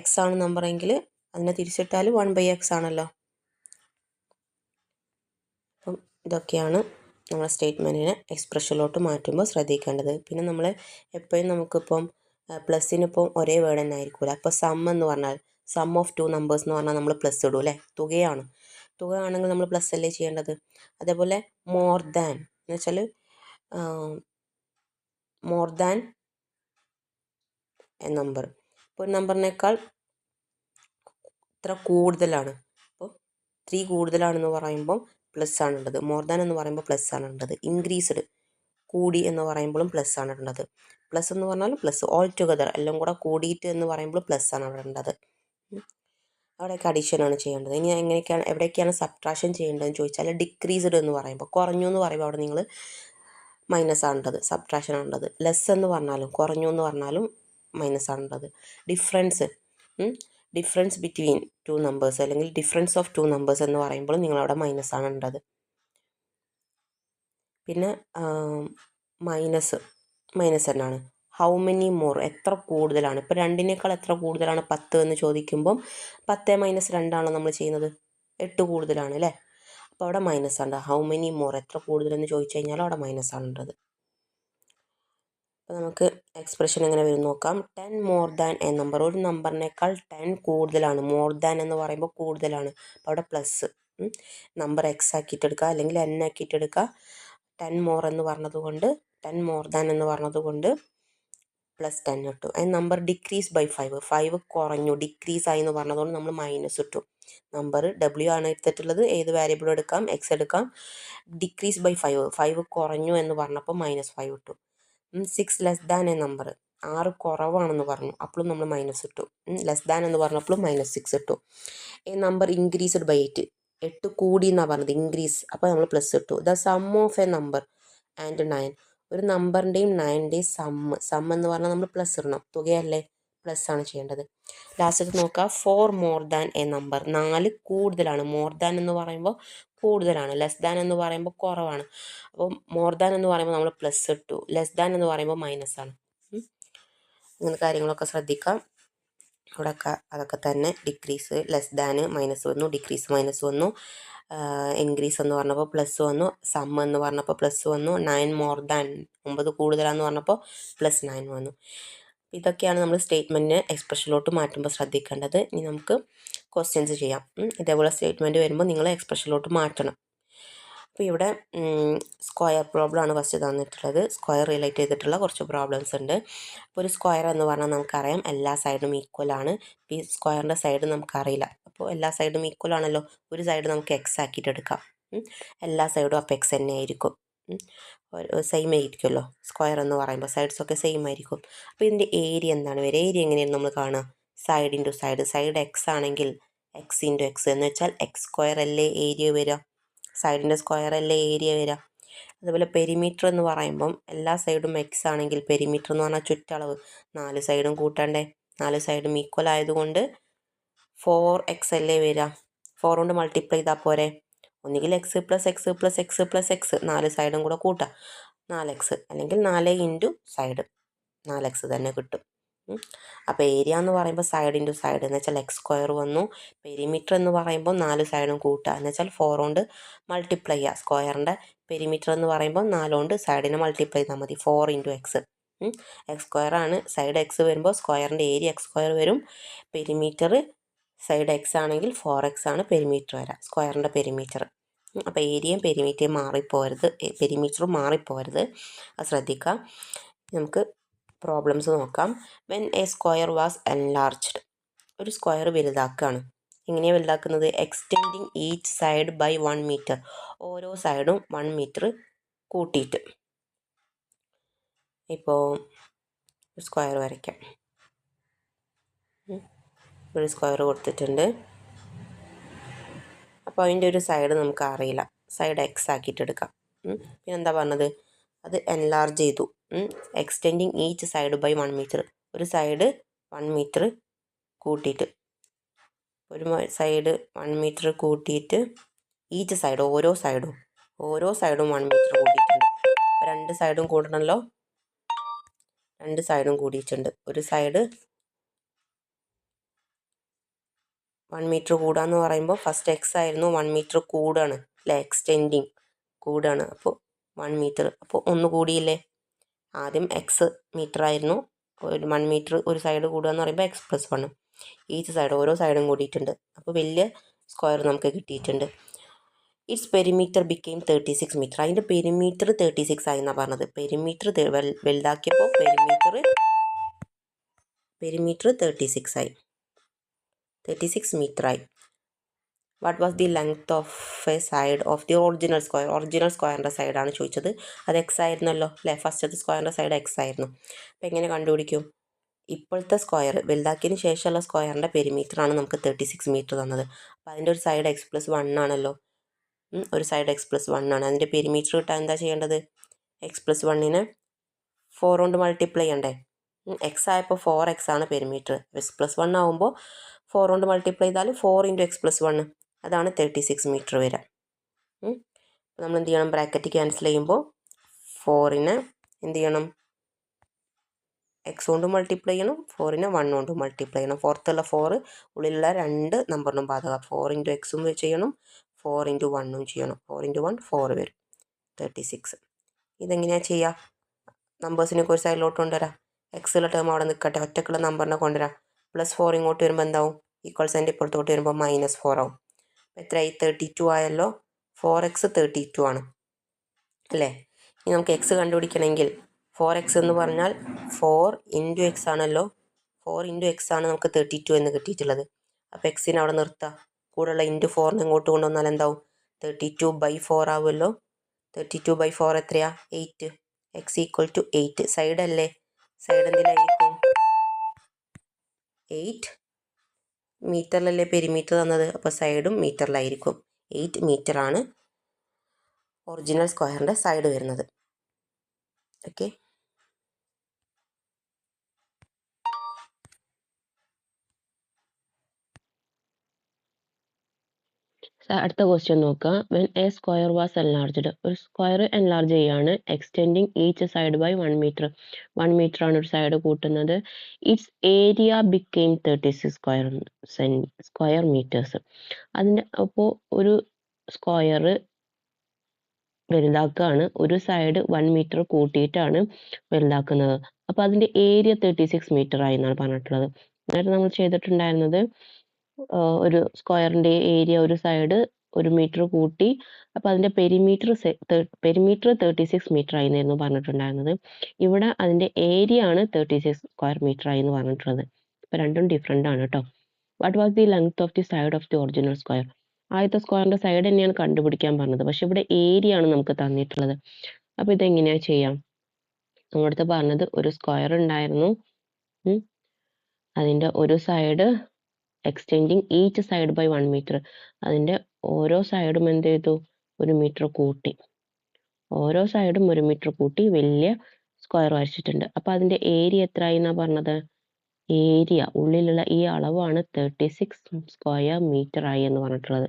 എക്സ് ആണ് നമ്പർ എങ്കിൽ അതിനെ തിരിച്ചിട്ടാൽ 1/x ആണല്ലോ. അപ്പം ഇതൊക്കെയാണ് നമ്മളെ സ്റ്റേറ്റ്മെൻറ്റിനെ എക്സ്പ്രഷനിലോട്ട് മാറ്റുമ്പോൾ ശ്രദ്ധിക്കേണ്ടത്. പിന്നെ നമ്മൾ എപ്പോഴും നമുക്കിപ്പം പ്ലസ്സിനിപ്പം ഒരേ വേർഡ് തന്നെ ആയിരിക്കില്ല. അപ്പോൾ സം എന്ന് പറഞ്ഞാൽ സം ഓഫ് 2 നമ്പേഴ്സ് എന്ന് പറഞ്ഞാൽ നമ്മൾ പ്ലസ് ഇടും അല്ലേ, തുകയാണ്. തുക ആണെങ്കിൽ നമ്മൾ പ്ലസ് അല്ലേ ചെയ്യേണ്ടത്. അതേപോലെ മോർ ദാൻ എന്ന് വെച്ചാൽ മോർ ദാൻ എ നമ്പർ. ഇപ്പോൾ ഒരു നമ്പറിനേക്കാൾ ഇത്ര കൂടുതലാണ്. അപ്പോൾ 3 കൂടുതലാണെന്ന് പറയുമ്പം പ്ലസ് ആണ് ഉള്ളത്. മോർ ദാൻ എന്ന് പറയുമ്പോൾ പ്ലസ് ആണ് ഉള്ളത്. ഇൻക്രീസ്ഡ് കൂടി എന്ന് പറയുമ്പോഴും പ്ലസ് ആണ് ഉള്ളത്. പ്ലസ് എന്ന് പറഞ്ഞാൽ പ്ലസ് ഓൾ ടുഗദർ എല്ലാം കൂടെ കൂടിയിട്ട് എന്ന് പറയുമ്പോൾ പ്ലസ് ആണ് അവിടെ ഉള്ളത്. അവിടെയൊക്കെ അഡീഷനാണ് ചെയ്യേണ്ടത്. ഇനി എവിടെയൊക്കെയാണ് സബ്ട്രാക്ഷൻ ചെയ്യേണ്ടതെന്ന് ചോദിച്ചാൽ ഡിക്രീസ്ഡ് എന്ന് പറയുമ്പോൾ, കുറഞ്ഞു എന്ന് പറയുമ്പോൾ അവിടെ നിങ്ങൾ മൈനസ് ആണുള്ളത്, സബ്ട്രാക്ഷൻ ആണുള്ളത്. ലെസ് എന്ന് പറഞ്ഞാലും കുറഞ്ഞു എന്ന് പറഞ്ഞാലും മൈനസ് ആണുള്ളത്. ഡിഫറൻസ് ബിറ്റ്വീൻ 2 നമ്പേഴ്സ് അല്ലെങ്കിൽ ഡിഫറൻസ് ഓഫ് 2 നമ്പേഴ്സ് എന്ന് പറയുമ്പോൾ നിങ്ങളവിടെ മൈനസ് ആണ് ഉള്ളത്. പിന്നെ മൈനസ് എന്നാണ്. ഹൗ മെനി മോർ, എത്ര കൂടുതലാണ്. ഇപ്പോൾ 2നേക്കാൾ എത്ര കൂടുതലാണ് 10 എന്ന് ചോദിക്കുമ്പം 10 - 2 നമ്മൾ ചെയ്യുന്നത്, 8 കൂടുതലാണ് അല്ലേ. അപ്പോൾ അവിടെ മൈനസ് ആണ്. ഹൗ മെനി മോർ, എത്ര കൂടുതലെന്ന് ചോദിച്ചു കഴിഞ്ഞാൽ അവിടെ മൈനസ് ആണുള്ളത്. അപ്പോൾ നമുക്ക് എക്സ്പ്രഷൻ എങ്ങനെ വരും നോക്കാം. 10 മോർ ദാൻ എ നമ്പർ, ഒരു നമ്പറിനേക്കാൾ 10 കൂടുതലാണ്. മോർ ദാൻ എന്ന് പറയുമ്പോൾ കൂടുതലാണ്. അപ്പോൾ അവിടെ പ്ലസ് നമ്പർ എക്സ് ആക്കിയിട്ട് എടുക്കുക അല്ലെങ്കിൽ n ആക്കിയിട്ട് എടുക്കുക. 10 മോർ എന്ന് പറഞ്ഞതുകൊണ്ട് 10 മോർ ദാൻ എന്ന് പറഞ്ഞതുകൊണ്ട് +10 ഇട്ടു. അതിന് നമ്പർ ഡിക്രീസ് ബൈ 5 കുറഞ്ഞു, ഡിക്രീസ് ആയി എന്ന് പറഞ്ഞതുകൊണ്ട് നമ്മൾ മൈനസ് ഇട്ടു. നമ്പർ w ആണ് എടുത്തിട്ടുള്ളത്, ഏത് വാരിയബിളും എടുക്കാം, എക്സ് എടുക്കാം. ഡിക്രീസ് ബൈ 5 കുറഞ്ഞു എന്ന് പറഞ്ഞപ്പോൾ -5 ഇട്ടു. 6 ലെസ് ദാൻ എ നമ്പർ, 6 കുറവാണെന്ന് പറഞ്ഞു, അപ്പോഴും നമ്മൾ മൈനസ് ഇട്ടു. ലെസ് ദാൻ എന്ന് പറഞ്ഞപ്പോഴും -6 ഇട്ടു. എ നമ്പർ ഇൻക്രീസ്ഡ് ബൈ 8 കൂടി എന്നാണ് പറഞ്ഞത്, ഇൻക്രീസ്, അപ്പോൾ നമ്മൾ പ്ലസ് ഇട്ടു. The sum of A number and 9, ഒരു നമ്പറിൻ്റെയും 9ൻ്റെയും സം എന്ന് പറഞ്ഞാൽ നമ്മൾ പ്ലസ് ഇടണം, തുകയല്ലേ, പ്ലസ് ആണ് ചെയ്യേണ്ടത്. ലാസ്റ്റ് നോക്കുക, 4 മോർ ദാൻ എ നമ്പർ, 4 കൂടുതലാണ്. മോർ ദാൻ എന്ന് പറയുമ്പോൾ കൂടുതലാണ്, ലെസ് ദാൻ എന്ന് പറയുമ്പോൾ കുറവാണ്. അപ്പോൾ മോർ ദാൻ എന്ന് പറയുമ്പോൾ നമ്മൾ പ്ലസ് ഇട്ടു, ലെസ് ദാൻ എന്ന് പറയുമ്പോൾ മൈനസ് ആണ്. ഇങ്ങനെ കാര്യങ്ങളൊക്കെ ശ്രദ്ധിക്കാം. അവിടെയൊക്കെ അതൊക്കെ തന്നെ. ഡിക്രീസ് ലെസ് ദാൻ മൈനസ് വന്നു, ഡിക്രീസ് മൈനസ് വന്നു, ഇൻക്രീസ് എന്ന് പറഞ്ഞപ്പോൾ പ്ലസ് വന്നു, സം എന്ന് പറഞ്ഞപ്പോൾ പ്ലസ് വന്നു, 9 മോർ ദാൻ 9 കൂടുതലാന്ന് പറഞ്ഞപ്പോൾ +9 വന്നു. ഇതൊക്കെയാണ് നമ്മൾ സ്റ്റേറ്റ്മെൻറ്റിനെ എക്സ്പ്രഷനിലോട്ട് മാറ്റുമ്പോൾ ശ്രദ്ധിക്കേണ്ടത്. ഇനി നമുക്ക് ക്വസ്റ്റ്യൻസ് ചെയ്യാം. ഇതേപോലെ സ്റ്റേറ്റ്മെൻറ്റ് വരുമ്പോൾ നിങ്ങൾ എക്സ്പ്രഷനിലോട്ട് മാറ്റണം. അപ്പോൾ ഇവിടെ സ്ക്വയർ പ്രോബ്ലമാണ് ഫസ്റ്റ് തന്നിട്ടുള്ളത്. സ്ക്വയർ റിലേറ്റ് ചെയ്തിട്ടുള്ള കുറച്ച് പ്രോബ്ലംസ് ഉണ്ട്. അപ്പോൾ ഒരു സ്ക്വയർ എന്ന് പറഞ്ഞാൽ നമുക്കറിയാം എല്ലാ സൈഡും ഈക്വൽ ആണ്. ഈ സ്ക്വയറിൻ്റെ സൈഡ് നമുക്കറിയില്ല. അപ്പോൾ എല്ലാ സൈഡും ഈക്വൽ ആണല്ലോ, ഒരു സൈഡ് നമുക്ക് എക്സ് ആക്കിയിട്ട് എടുക്കാം. എല്ലാ സൈഡും അപ്പോൾ എക്സ് തന്നെ ആയിരിക്കും, സെയിം ആയിരിക്കുമല്ലോ. സ്ക്വയർ എന്ന് പറയുമ്പോൾ സൈഡ്സൊക്കെ സെയിം ആയിരിക്കും. അപ്പോൾ ഇതിൻ്റെ ഏരിയ എന്താണ് വരിക? ഏരിയ എങ്ങനെയാണ് നമ്മൾ കാണുക? Side into side. Side X ആണെങ്കിൽ എക്സ് ഇൻറ്റു എക്സ് എന്ന് വെച്ചാൽ എക്സ് സ്ക്വയർ അല്ലേ ഏരിയ വരിക, സൈഡിൻ്റെ സ്ക്വയർ അല്ലേ ഏരിയ വരിക. അതുപോലെ പെരിമീറ്റർ എന്ന് പറയുമ്പം എല്ലാ സൈഡും എക്സ് ആണെങ്കിൽ പെരിമീറ്റർ എന്ന് പറഞ്ഞാൽ ചുറ്റളവ്, 4 സൈഡും കൂട്ടണ്ടേ. 4 സൈഡും ഈക്വൽ ആയതുകൊണ്ട് 4x അല്ലേ വരിക. 4 കൊണ്ട് മൾട്ടിപ്ലൈ ചെയ്താൽ പോരെ. ഒന്നുകിൽ X plus X plus X plus X 4 സൈഡും കൂടെ കൂട്ടാം, 4x, അല്ലെങ്കിൽ 4 ഇൻറ്റു സൈഡ് 4x തന്നെ കിട്ടും. അപ്പോൾ ഏരിയ എന്ന് പറയുമ്പോൾ സൈഡ് ഇൻറ്റു സൈഡ് എന്ന് വെച്ചാൽ എക്സ് സ്ക്വയർ വന്നു. പെരിമീറ്റർ എന്ന് പറയുമ്പോൾ 4 സൈഡും കൂട്ടുക എന്ന് വെച്ചാൽ 4 കൊണ്ട് മൾട്ടിപ്ലൈ ചെയ്യുക. സ്ക്വയറിൻ്റെ പെരിമീറ്റർ എന്ന് പറയുമ്പോൾ 4 കൊണ്ട് സൈഡിനെ മൾട്ടിപ്ലൈ ചെയ്താൽ മതി. 4 ഇൻറ്റു എക്സ്. എക്സ് സ്ക്വയർ ആണ്, സൈഡ് എക്സ് വരുമ്പോൾ സ്ക്വയറിൻ്റെ ഏരിയ എക്സ് സ്ക്വയർ വരും. പെരിമീറ്റർ സൈഡ് എക്സ് ആണെങ്കിൽ 4x ആണ് പെരിമീറ്റർ വരാം, സ്ക്വയറിൻ്റെ പെരിമീറ്റർ. അപ്പോൾ ഏരിയയും പെരിമീറ്ററും മാറിപ്പോകരുത്, പെരിമീറ്ററും മാറിപ്പോകരുത്, അത് ശ്രദ്ധിക്കുക. നമുക്ക് പ്രോബ്ലംസ് നോക്കാം. When a square was enlarged. ഒരു സ്ക്വയർ വലുതാക്കുകയാണ്. എങ്ങനെയാണ് വലുതാക്കുന്നത്? Extending each side by 1 metre. ഓരോ സൈഡും 1 മീറ്റർ കൂട്ടിയിട്ട്. ഇപ്പോൾ സ്ക്വയർ വരയ്ക്കാം. ഒരു സ്ക്വയർ കൊടുത്തിട്ടുണ്ട്. അപ്പോൾ അതിൻ്റെ ഒരു സൈഡ് നമുക്ക് അറിയില്ല, സൈഡ് എക്സ് ആക്കിയിട്ട് എടുക്കാം. പിന്നെന്താ പറഞ്ഞത്? അത് എൻലാർജ് ചെയ്തു. Extending each side by 1 metre. ഒരു സൈഡ് 1 മീറ്റർ കൂട്ടിയിട്ട്, ഒരു സൈഡ് 1 മീറ്റർ കൂട്ടിയിട്ട് ഈച്ച് സൈഡ് ഓരോ സൈഡും 1 മീറ്റർ കൂട്ടിയിട്ടുണ്ട്. 2 സൈഡും കൂടണമല്ലോ, 2 സൈഡും കൂടിയിട്ടുണ്ട്. ഒരു സൈഡ് 1 മീറ്റർ കൂടാന്ന് പറയുമ്പോൾ ഫസ്റ്റ് എക്സ് ആയിരുന്നു, 1 മീറ്റർ കൂടാണ് അല്ലേ, എക്സ്റ്റെൻഡിങ് കൂടാണ്. അപ്പോൾ 1 മീറ്റർ, അപ്പോൾ ഒന്ന് കൂടിയില്ലേ. ആദ്യം എക്സ് മീറ്റർ ആയിരുന്നു, ഒരു 1 മീറ്റർ ഒരു സൈഡ് കൂടുക എന്ന് പറയുമ്പോൾ x+1. ഈച്ച് സൈഡ് ഓരോ സൈഡും കൂടിയിട്ടുണ്ട്. അപ്പോൾ വലിയ സ്ക്വയർ നമുക്ക് കിട്ടിയിട്ടുണ്ട്. Its perimeter became 36 metre. അതിൻ്റെ പെരിമീറ്റർ 36 ആയി എന്നാണ് പറഞ്ഞത്. പെരിമീറ്റർ വലുതാക്കിയപ്പോൾ പെരിമീറ്റർ 36 ആയി, 36 മീറ്റർ ആയി. What was the length of a side of the original square. Original സ്ക്വയറിൻ്റെ സൈഡാണ് ചോദിച്ചത്. അത് എക്സ് ആയിരുന്നല്ലോ അല്ലേ, ഫസ്റ്റത്തെ സ്ക്വയറിൻ്റെ സൈഡ് എക്സ് ആയിരുന്നു. അപ്പോൾ എങ്ങനെ കണ്ടുപിടിക്കും? ഇപ്പോഴത്തെ സ്ക്വയർ വലുതാക്കിയതിന് ശേഷമുള്ള സ്ക്വയറിൻ്റെ പെരിമീറ്ററാണ് നമുക്ക് 36 മീറ്റർ തന്നത്. അപ്പോൾ അതിൻ്റെ ഒരു സൈഡ് x+1 ആണല്ലോ, ഒരു സൈഡ് x+1 ആണ്. അതിൻ്റെ പെരിമീറ്റർ കിട്ടാൻ എന്താ ചെയ്യേണ്ടത്? x+1നെ 4 കൊണ്ട് മൾട്ടിപ്ലൈ ചെയ്യണ്ടേ. എക്സ് ആയപ്പോൾ 4x ആണ് പെരിമീറ്റർ. x+1 ആകുമ്പോൾ 4 കൊണ്ട് മൾട്ടിപ്ലൈ ചെയ്താൽ 4 × x+1, അതാണ് 36 മീറ്റർ വരിക. നമ്മൾ എന്ത് ചെയ്യണം? ബ്രാക്കറ്റ് ക്യാൻസൽ ചെയ്യുമ്പോൾ 4നെ എന്ത് ചെയ്യണം? എക്സ് കൊണ്ട് മൾട്ടിപ്ലൈ ചെയ്യണം, 4നെ 1 കൊണ്ട് മൾട്ടിപ്ലൈ ചെയ്യണം. പുറത്തുള്ള 4 ഉള്ളിലുള്ള 2 നമ്പറിനും ബാധകം. 4 × എക്സും ചെയ്യണം, 4 × 1ഉം ചെയ്യണം. 4 × 1 4 വരും, 36. ഇതെങ്ങനെയാണ് ചെയ്യുക? നമ്പേഴ്സിനൊക്കെ ഒരു സൈഡിലോട്ട് കൊണ്ടുവരാം. എക്സുള്ള ടേം അവിടെ നിൽക്കട്ടെ, ഒറ്റക്കുള്ള നമ്പറിനെ കൊണ്ടുവരാം. +4 ഇങ്ങോട്ട് വരുമ്പോൾ എന്താവും? ഈക്വൽ സൈൻ്റെ ഇപ്പുറത്തോട്ട് വരുമ്പോൾ -4 ആവും. അപ്പോൾ എത്രയായി? 32 ആയല്ലോ. 4x 32 ആണ് അല്ലേ. ഇനി നമുക്ക് എക്സ് കണ്ടുപിടിക്കണമെങ്കിൽ 4x എന്ന് പറഞ്ഞാൽ 4 × x ആണല്ലോ. 4 × x ആണ് നമുക്ക് 32 എന്ന് കിട്ടിയിട്ടുള്ളത്. അപ്പോൾ എക്സിനെ അവിടെ നിർത്താം. കൂടെയുള്ള ×4 ഇങ്ങോട്ട് കൊണ്ടുവന്നാൽ എന്താവും? 32/4 ആവുമല്ലോ. 32/4 എത്രയാ? 8. x = 8. സൈഡ് അല്ലേ, സൈഡ് എന്തിനായിരിക്കും? 8 മീറ്ററിലല്ലേ പെരിമീറ്റർ തന്നത്, അപ്പോൾ സൈഡും മീറ്ററിലായിരിക്കും. 8 മീറ്ററാണ് ഒറിജിനൽ സ്ക്വയറിൻ്റെ സൈഡ് വരുന്നത്. ഓക്കെ. അടുത്ത ക്വസ്റ്റ്യൻ നോക്കാം. When a square was enlarged, ഒരു സ്ക്വയർ എൻലാർജ് ചെയ്യാണ്, extending each side by 1 metre. 1 metre ആണ് ഒരു സൈഡ് കൂട്ടുന്നത്. Its area became 36 square metres. അതിൻ്റെ അപ്പോൾ ഒരു സ്ക്വയർ വലുതാക്കുകയാണ്, ഒരു സൈഡ് 1 മീറ്റർ കൂട്ടിയിട്ടാണ് വലുതാക്കുന്നത്. അപ്പോൾ അതിൻ്റെ ഏരിയ 36 മീറ്റർ ആയി എന്നാണ് പറഞ്ഞിട്ടുള്ളത്. നേരത്തെ നമ്മൾ ചെയ്തിട്ടുണ്ടായിരുന്നത് ഒരു സ്ക്വയറിൻ്റെ ഏരിയ ഒരു സൈഡ് 1 മീറ്റർ കൂട്ടി, അപ്പോൾ അതിൻ്റെ പെരിമീറ്റർ 36 മീറ്റർ ആയി എന്നായിരുന്നു പറഞ്ഞിട്ടുണ്ടായിരുന്നത്. ഇവിടെ അതിൻ്റെ ഏരിയ ആണ് 36 സ്ക്വയർ മീറ്റർ ആയി എന്ന് പറഞ്ഞിട്ടുള്ളത്. അപ്പോൾ രണ്ടും ഡിഫറെൻ്റ് ആണ് കേട്ടോ. What was the length of the side of the original square? ആദ്യത്തെ സ്ക്വയറിൻ്റെ സൈഡ് തന്നെയാണ് കണ്ടുപിടിക്കാൻ പറഞ്ഞത്, പക്ഷെ ഇവിടെ ഏരിയ ആണ് നമുക്ക് തന്നിട്ടുള്ളത്. അപ്പോൾ ഇതെങ്ങനെയാണ് ചെയ്യാം? നമ്മുടെ അടുത്ത് പറഞ്ഞത് ഒരു സ്ക്വയർ ഉണ്ടായിരുന്നു, അതിൻ്റെ ഒരു side extending each side by 1 metre. അതിൻ്റെ ഓരോ സൈഡും എന്ത് ചെയ്തു? 1 മീറ്റർ കൂട്ടി, ഓരോ സൈഡും 1 മീറ്റർ കൂട്ടി വലിയ സ്ക്വയർ വരച്ചിട്ടുണ്ട്. അപ്പോൾ അതിൻ്റെ ഏരിയ എത്രയായി എന്നാണ് പറഞ്ഞത്? ഏരിയ ഉള്ളിലുള്ള ഈ അളവാണ് 36 സ്ക്വയർ മീറ്റർ ആയി എന്ന് പറഞ്ഞിട്ടുള്ളത്.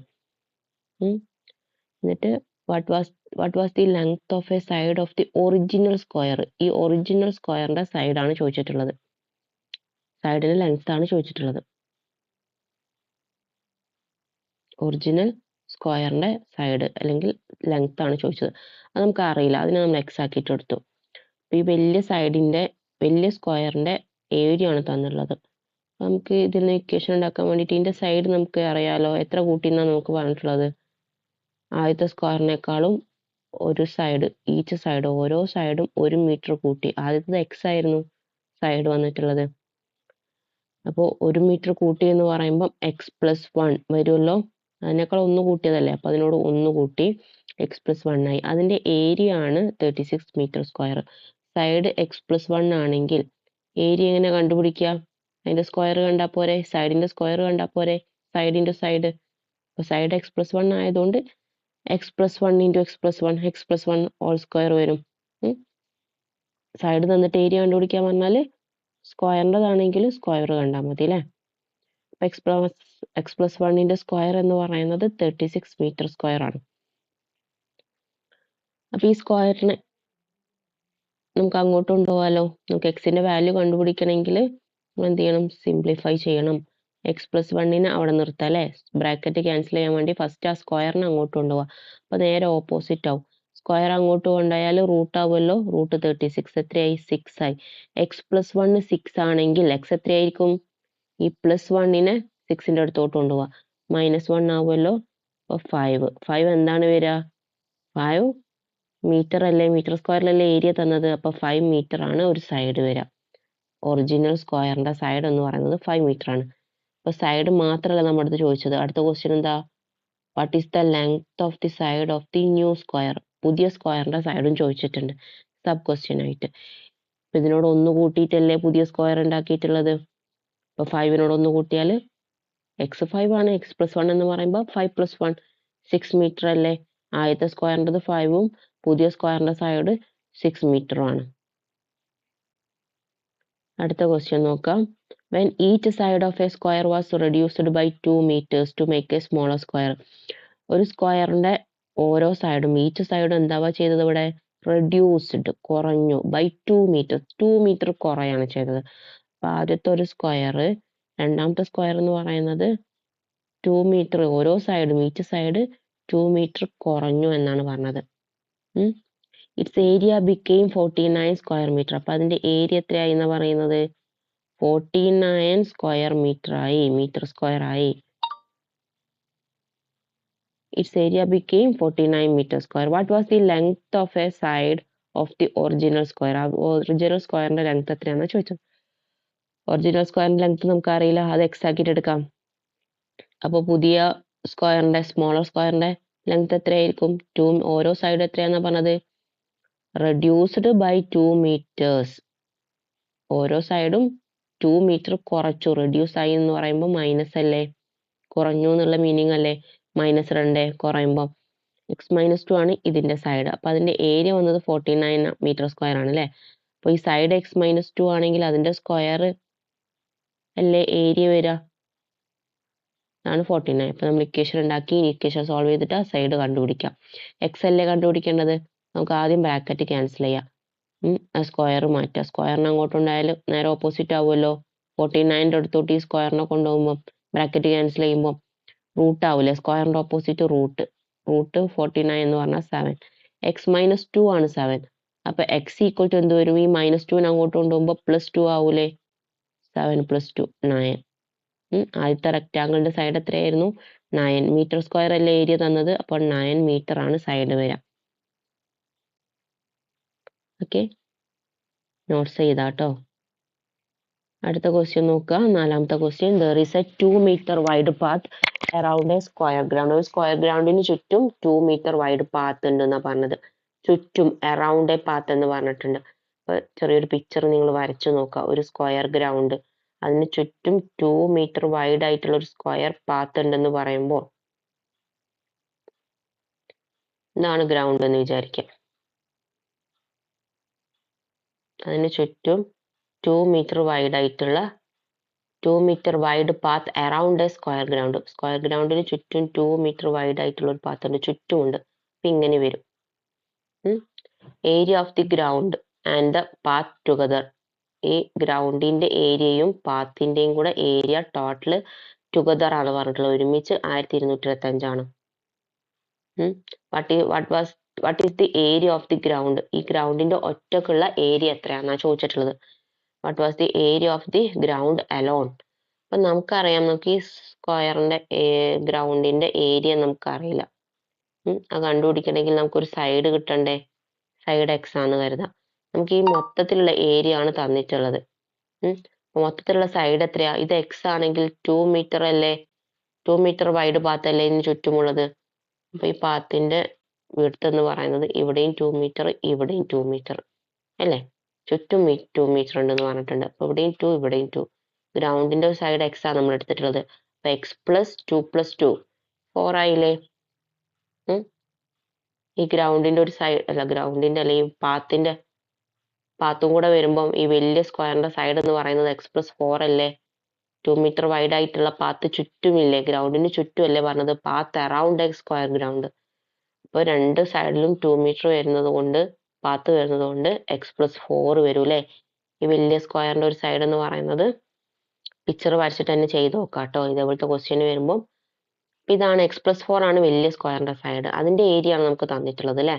എന്നിട്ട് what was the length of a side of the original square? ഈ ഒറിജിനൽ സ്ക്വയറിന്റെ സൈഡാണ് ചോദിച്ചിട്ടുള്ളത്, സൈഡിന്റെ ലെങ്ത് ആണ് ചോദിച്ചിട്ടുള്ളത്. ഒറിജിനൽ സ്ക്വയറിന്റെ സൈഡ് അല്ലെങ്കിൽ ലെങ്ത് ആണ് ചോദിച്ചത്. അത് നമുക്ക് അറിയില്ല, അതിനെ നമ്മൾ എക്സ് ആക്കിയിട്ട് എടുത്തു. ഈ വലിയ സ്ക്വയറിന്റെ ഏരിയ ആണ് തന്നുള്ളത്. നമുക്ക് ഇതിൽ നിന്ന് ഇക്വേഷൻ ഉണ്ടാക്കാൻ വേണ്ടിയിട്ട് ഇതിന്റെ സൈഡ് നമുക്ക് അറിയാലോ, എത്ര കൂട്ടിയെന്നാണ് നമുക്ക് പറഞ്ഞിട്ടുള്ളത്? ആദ്യത്തെ സ്ക്വയറിനേക്കാളും ഒരു സൈഡ്, ഈച്ച് സൈഡ് ഓരോ സൈഡും 1 മീറ്റർ കൂട്ടി. ആദ്യത്തത് എക്സ് ആയിരുന്നു സൈഡ് വന്നിട്ടുള്ളത്. അപ്പോൾ 1 മീറ്റർ കൂട്ടി എന്ന് പറയുമ്പം x+1 വരുമല്ലോ, അതിനേക്കാൾ 1 കൂട്ടിയതല്ലേ, അപ്പോൾ അതിനോട് 1 കൂട്ടി x+1 ആയി. അതിൻ്റെ ഏരിയ ആണ് 36 മീറ്റർ സ്ക്വയർ. സൈഡ് x+1 ആണെങ്കിൽ ഏരിയ എങ്ങനെ കണ്ടുപിടിക്കുക? അതിൻ്റെ സ്ക്വയർ കണ്ടാൽ പോരെ, സൈഡിൻ്റെ സ്ക്വയർ കണ്ടാൽ പോരെ, സൈഡിൻ്റെ സൈഡ്. അപ്പോൾ സൈഡ് x+1 ആയതുകൊണ്ട് x+1 × x+1 ഹോൾ സ്ക്വയർ വരും. സൈഡ് തന്നിട്ട് ഏരിയ കണ്ടുപിടിക്കാൻ പറഞ്ഞാൽ സ്ക്വയറിൻ്റെതാണെങ്കിൽ സ്ക്വയർ കണ്ടാൽ മതി അല്ലേ. x+1 സ്ക്വയർ എന്ന് പറയുന്നത് 36 മീറ്റർ സ്ക്വയർ ആണ്. അപ്പോൾ ഈ സ്ക്വയറിനെ നമുക്ക് അങ്ങോട്ട് കൊണ്ടുപോകാമല്ലോ. നമുക്ക് എക്സിന്റെ വാല്യൂ കണ്ടുപിടിക്കണമെങ്കിൽ എന്ത് ചെയ്യണം? സിംപ്ലിഫൈ ചെയ്യണം. x+1 അവിടെ നിർത്താം അല്ലേ, ബ്രാക്കറ്റ് ക്യാൻസൽ ചെയ്യാൻ വേണ്ടി ഫസ്റ്റ് ആ സ്ക്വയറിനെ അങ്ങോട്ട് കൊണ്ടുപോകാം. അപ്പോൾ നേരെ ഓപ്പോസിറ്റ് ആവും. സ്ക്വയർ അങ്ങോട്ട് കൊണ്ടുപോയാൽ റൂട്ട് ആവുമല്ലോ, റൂട്ട് 36 എത്രയായി? 6 ആയി. x+1 6 ആണെങ്കിൽ എക്സ് എത്രയായിരിക്കും? ഈ +1നെ 6ന്റെ അടുത്തോട്ട് കൊണ്ടുപോവാം, -1 ആവുമല്ലോ. അപ്പോൾ 5 എന്താണ് വരിക? 5 മീറ്റർ അല്ലേ, മീറ്റർ സ്ക്വയറിലല്ലേ ഏരിയ തന്നത്, അപ്പോൾ 5 മീറ്റർ ആണ് ഒരു സൈഡ് വരിക. ഒറിജിനൽ സ്ക്വയറിന്റെ സൈഡ് എന്ന് പറയുന്നത് 5 മീറ്റർ ആണ്. അപ്പോൾ സൈഡ് മാത്രമല്ല നമ്മുടെ അടുത്ത് ചോദിച്ചത്. അടുത്ത ക്വസ്റ്റ്യൻ എന്താ? What is the length of the side of the nu square? പുതിയ സ്ക്വയറിന്റെ സൈഡും ചോദിച്ചിട്ടുണ്ട് സബ് ക്വസ്റ്റ്യൻ ആയിട്ട്. അപ്പോൾ ഇതിനോട് 1 കൂട്ടിയിട്ടല്ലേ പുതിയ സ്ക്വയർ ഉണ്ടാക്കിയിട്ടുള്ളത്. അപ്പോൾ 5നോട് 1 കൂട്ടിയാൽ x5 ആണ്. x+1 എന്ന് പറയുമ്പോൾ 5+1 6 മീറ്റർ അല്ലേ. ആദ്യത്തെ സ്ക്വയറിൻ്റെത് 5ഉം പുതിയ സ്ക്വയറിന്റെ സൈഡ് 6 മീറ്ററും ആണ്. അടുത്ത ക്വസ്റ്റ്യൻ നോക്കാം. When each side of a square was reduced by 2 meters to make a smaller square. ഒരു സ്ക്വയറിന്റെ ഓരോ സൈഡും, ഈച്ച് സൈഡും എന്താവാ ചെയ്തത്? ഇവിടെ റെഡ്യൂസ്ഡ് കുറഞ്ഞു, ബൈ 2 meters 2 മീറ്റർ കുറയാണ് ചെയ്തത്. അപ്പോൾ ആദ്യത്തെ ഒരു സ്ക്വയർ, രണ്ടാമത്തെ സ്ക്വയർ എന്ന് പറയുന്നത് 2 മീറ്റർ ഓരോ സൈഡും, ഈച്ച് സൈഡ് 2 മീറ്റർ കുറഞ്ഞു എന്നാണ് പറഞ്ഞത്. Its area became 49 square metre. അപ്പോൾ അതിന്റെ ഏരിയ എത്രയായി എന്നാണ് പറയുന്നത്? 49 സ്ക്വയർ മീറ്റർ ആയി, മീറ്റർ സ്ക്വയർ ആയി. Its area became 49 metre square. What was the length of a side of the original square? Original സ്ക്വയറിന്റെ ലെങ്ത് എത്രയാണെന്ന് ചോദിച്ചത്. ഒറിജിനൽ സ്ക്വയറിന്റെ ലെങ്ത് നമുക്ക് അറിയില്ല, അത് എക്സ് ആക്കിയിട്ട് എടുക്കാം. അപ്പോൾ പുതിയ സ്ക്വയറിന്റെ, സ്മോളർ സ്ക്വയറിന്റെ ലെങ്ത് എത്രയായിരിക്കും? 2. ഓരോ സൈഡ് എത്രയാണെന്നാ പറഞ്ഞത്? Reduced by 2 meters. ഓരോ സൈഡും 2 മീറ്റർ കുറച്ചു. റെഡ്യൂസ് ആയി എന്ന് പറയുമ്പോൾ മൈനസ് അല്ലേ, കുറഞ്ഞു എന്നുള്ള മീനിങ് അല്ലേ. -2 കുറയുമ്പോൾ x-2 ആണ് ഇതിന്റെ സൈഡ്. അപ്പോൾ അതിന്റെ ഏരിയ വന്നത് 49 മീറ്റർ സ്ക്വയർ ആണ് അല്ലേ. അപ്പോൾ ഈ സൈഡ് x-2 ആണെങ്കിൽ അതിന്റെ സ്ക്വയർ അല്ലേ ഏരിയ വരിക. ആണ് 49. അപ്പോൾ നമ്മൾ ഇക്വേഷൻ ഉണ്ടാക്കി, ഇക്വേഷൻ സോൾവ് ചെയ്തിട്ട് ആ സൈഡ് കണ്ടുപിടിക്കാം. എക്സ് അല്ലേ കണ്ടുപിടിക്കേണ്ടത്, നമുക്ക് ആദ്യം ബ്രാക്കറ്റ് ക്യാൻസൽ ചെയ്യാം. സ്ക്വയർ മാറ്റുക, സ്ക്വയറിന് അങ്ങോട്ടുണ്ടായാലും നേരെ ഓപ്പോസിറ്റ് ആവുമല്ലോ. 49ൻ്റെ അടുത്തോട്ട് ഈ സ്ക്വയറിനെ കൊണ്ടുപോകുമ്പോൾ ബ്രാക്കറ്റ് ക്യാൻസൽ ചെയ്യുമ്പോൾ റൂട്ട് ആവില്ലേ, സ്ക്വയറിൻ്റെ ഓപ്പോസിറ്റ് റൂട്ട്. റൂട്ട് 49 എന്ന് പറഞ്ഞാൽ 7. എക്സ് മൈനസ് 2 ആണ് 7. അപ്പോൾ എക്സ് ഈക്വൽ ടു എന്ത് വരും, ഈ -2 അങ്ങോട്ട് കൊണ്ടുപോകുമ്പോൾ +2 ആവൂലേ. 7 + 2 9. ആദ്യത്തെ റെക്റ്റാങ്കിളിന്റെ സൈഡ് എത്രയായിരുന്നു, 9 മീറ്റർ സ്ക്വയർ അല്ലേ ഏരിയ തന്നത്, അപ്പോൾ 9 മീറ്റർ ആണ് സൈഡ് വരാം. ഓക്കെ, നോട്ട്സ് ചെയ്താട്ടോ. അടുത്ത ക്വസ്റ്റ്യൻ നോക്കുക, 4ാമത്തെ question. There is a 2 metre wide path around a square ground. ഒരു സ്ക്വയർ ഗ്രൗണ്ടിന് ചുറ്റും 2 മീറ്റർ വൈഡ് പാത്ത് ഉണ്ട് എന്നാണ് പറഞ്ഞത്. ചുറ്റും അറൗണ്ട് എ പാത്ത് എന്ന് പറഞ്ഞിട്ടുണ്ട്. അപ്പോൾ ചെറിയൊരു പിക്ചർ നിങ്ങൾ വരച്ചു നോക്കുക. ഒരു സ്ക്വയർ ഗ്രൗണ്ട്, അതിന് ചുറ്റും 2 മീറ്റർ വൈഡ് ആയിട്ടുള്ള ഒരു സ്ക്വയർ പാത്ത് ഉണ്ടെന്ന് പറയുമ്പോൾ ഇതാണ് ഗ്രൗണ്ട് എന്ന് വിചാരിക്കാം. അതിന് ചുറ്റും 2 മീറ്റർ വൈഡ് ആയിട്ടുള്ള 2 metre wide path around a square ground. Square ഗ്രൗണ്ടിന് ചുറ്റും 2 മീറ്റർ വൈഡ് ആയിട്ടുള്ള ഒരു പാത്ത് ഉണ്ട്, ചുറ്റുമുണ്ട്. അപ്പം ഇങ്ങനെ വരും. Area of the ground and the path together. ഈ ഗ്രൗണ്ടിന്റെ ഏരിയയും പാത്തിന്റെയും കൂടെ ഏരിയ ടോട്ടൽ ടുഗദർ ആണ് പറഞ്ഞിട്ടുള്ളത്, ഒരുമിച്ച് 1225 ആണ്. What is the area of the ground. ഈ ഗ്രൗണ്ടിന്റെ ഒറ്റക്കുള്ള ഏരിയ എത്രയാണെന്നാണ് ചോദിച്ചിട്ടുള്ളത്. What was the area of the ground alone. അപ്പൊ നമുക്കറിയാം, നമുക്ക് ഈ സ്ക്വയറിന്റെ ഗ്രൗണ്ടിന്റെ ഏരിയ നമുക്കറിയില്ല. അത് കണ്ടുപിടിക്കണമെങ്കിൽ നമുക്കൊരു സൈഡ് കിട്ടണ്ടേ. സൈഡ് എക്സ് ആണെന്ന് കരുതാം. നമുക്ക് ഈ മൊത്തത്തിലുള്ള ഏരിയ ആണ് തന്നിട്ടുള്ളത്. മൊത്തത്തിലുള്ള സൈഡ് എത്രയാ, ഇത് എക്സ് ആണെങ്കിൽ 2 മീറ്റർ അല്ലേ, 2 മീറ്റർ വൈഡ് പാത്ത് അല്ലേ ഇതിന് ചുറ്റുമുള്ളത്. അപ്പൊ ഈ പാത്തിന്റെ വിഡ്ത്ത് എന്ന് പറയുന്നത് ഇവിടെയും 2 മീറ്റർ, ഇവിടെയും 2 മീറ്റർ അല്ലേ, ചുറ്റും 2 മീറ്റർ ഉണ്ടെന്ന് പറഞ്ഞിട്ടുണ്ട്. അപ്പൊ ഇവിടെയും 2, ഇവിടെയും 2. ഗ്രൗണ്ടിന്റെ സൈഡ് എക്സ് ആണ് നമ്മൾ എടുത്തിട്ടുള്ളത്. അപ്പൊ x + 2 + 2 4 ആയില്ലേ. ഈ ഗ്രൗണ്ടിന്റെ ഒരു സൈഡ് അല്ല, ഗ്രൗണ്ടിന്റെ അല്ലെങ്കിൽ പാത്തും കൂടെ വരുമ്പം ഈ വലിയ സ്ക്വയറിന്റെ സൈഡ് എന്ന് പറയുന്നത് x + 4 അല്ലേ. 2 മീറ്റർ വൈഡ് ആയിട്ടുള്ള പാത്ത് ചുറ്റുമില്ലേ, ഗ്രൗണ്ടിന് ചുറ്റുമല്ലേ പറഞ്ഞത്, path around a square ground. അപ്പോൾ രണ്ട് സൈഡിലും 2 മീറ്റർ വരുന്നത് കൊണ്ട്, പാത്ത് വരുന്നത് കൊണ്ട് x + 4 വരും അല്ലേ. ഈ വലിയ സ്ക്വയറിന്റെ ഒരു സൈഡ് എന്ന് പറയുന്നത് പിക്ചർ വരച്ചിട്ട് തന്നെ ചെയ്ത് നോക്കാം കേട്ടോ, ഇതേപോലത്തെ ക്വസ്റ്റ്യൻ വരുമ്പോൾ. ഇതാണ് x + 4 ആണ് വലിയ സ്ക്വയറിന്റെ സൈഡ്, അതിന്റെ ഏരിയ ആണ് നമുക്ക് തന്നിട്ടുള്ളത് അല്ലേ,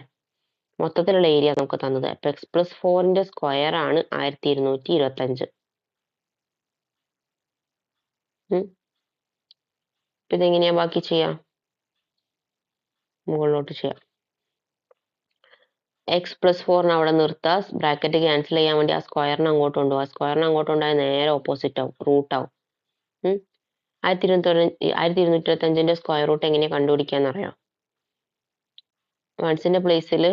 മൊത്തത്തിലുള്ള ഏരിയ നമുക്ക് തന്നത്. അപ്പൊ x + 4ന്റെ സ്ക്വയർ ആണ് 1225. ഇതെങ്ങനെയാ ബാക്കി ചെയ്യാം, മുകളിലോട്ട് ചെയ്യാം. x + 4 അവിടെ നിർത്താം, ബ്രാക്കറ്റ് ക്യാൻസൽ ചെയ്യാൻ വേണ്ടി ആ സ്ക്വയറിനെ അങ്ങോട്ട് കൊണ്ടുപോകാം. സ്ക്വയറിനെ അങ്ങോട്ട് കൊണ്ടുപോയാൽ നേരെ ഓപ്പോസിറ്റ് ആവും, റൂട്ട് ആവും. 1225ന്റെ സ്ക്വയർ റൂട്ട് എങ്ങനെയാ കണ്ടുപിടിക്കാന്ന് അറിയാം. വൺസിന്റെ പ്ലേസിൽ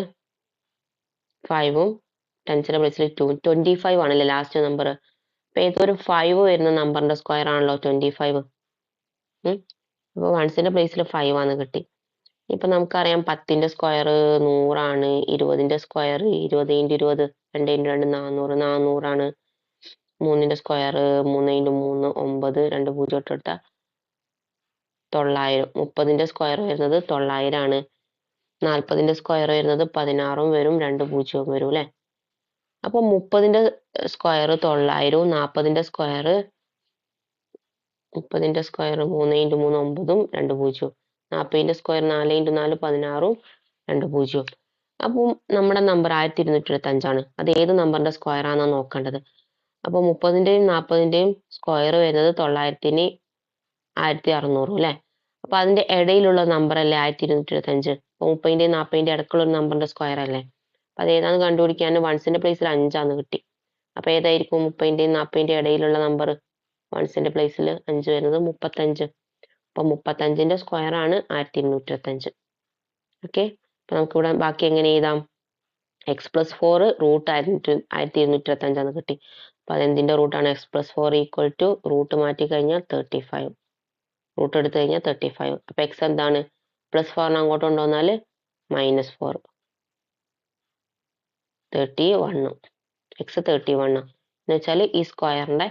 5ഉം 10ന്റെ പ്ലേസിൽ 2, 25 ആണല്ലേ ലാസ്റ്റ് നമ്പർ. അപ്പൊ ഏതൊരു 5 വരുന്ന നമ്പറിന്റെ സ്ക്വയർ ആണല്ലോ 25. അപ്പൊ വൺസിന്റെ പ്ലേസിൽ 5 ആണ് കിട്ടി. ഇപ്പൊ നമുക്കറിയാം 10ന്റെ സ്ക്വയർ 100 ആണ്, 20ന്റെ സ്ക്വയർ 20 × 20 2 × 2 400, 400 ആണ്. 3ന്റെ സ്ക്വയർ 3 × 3 9, 2 0 ഇട്ടെടുത്ത 900. 30ന്റെ സ്ക്വയർ വരുന്നത് 900 ആണ്. 40ന്റെ സ്ക്വയർ വരുന്നത് 16ഉം വരും, 2 0 വരും അല്ലെ. അപ്പൊ 30ന്റെ സ്ക്വയർ 900ഉം 40ന്റെ സ്ക്വയർ 3 × 3 9ഉം 2 0. 40ന്റെ സ്ക്വയർ 4 × 4 16ഉം 2 0. അപ്പം നമ്മുടെ നമ്പർ 1225 ആണ്. അത് ഏത് നമ്പറിന്റെ സ്ക്വയർ ആണെന്നാണ് നോക്കേണ്ടത്. അപ്പൊ 30ന്റെയും 40ന്റെയും സ്ക്വയർ വരുന്നത് 900ന് 1600 അല്ലെ. അപ്പൊ അതിന്റെ ഇടയിലുള്ള നമ്പർ അല്ലേ 1225. അപ്പൊ 30ന്റെയും 40ന്റെയും ഇടയ്ക്കുള്ള ഒരു നമ്പറിന്റെ സ്ക്വയർ അല്ലേ. അപ്പൊ അത് ഏതാണെന്ന് കണ്ടുപിടിക്കാൻ വൺസിന്റെ പ്ലേസിൽ 5 ആണ് കിട്ടി. അപ്പൊ ഏതായിരിക്കും 30ന്റെയും 40ന്റെയും ഇടയിലുള്ള നമ്പർ. വൺസിന്റെ പ്ലേസിൽ 5 വരുന്നത് 35. അപ്പൊ 35ന്റെ സ്ക്വയർ ആണ് 1225. ഓക്കെ, അപ്പൊ നമുക്കിവിടെ ബാക്കി എങ്ങനെ എഴുതാം, x + 4 റൂട്ട് 1225 ആണ് കിട്ടി. അപ്പൊ അതെന്തിന്റെ റൂട്ടാണ്, x + 4 = റൂട്ട് മാറ്റി കഴിഞ്ഞാൽ 35. റൂട്ട് എടുത്തു കഴിഞ്ഞാൽ 35. അപ്പൊ x എന്താണ്, +4 അങ്ങോട്ട് കൊണ്ടുവന്നാൽ -4, 31. x 31 എന്ന് വെച്ചാൽ ഈ സ്ക്വയറിന്റെ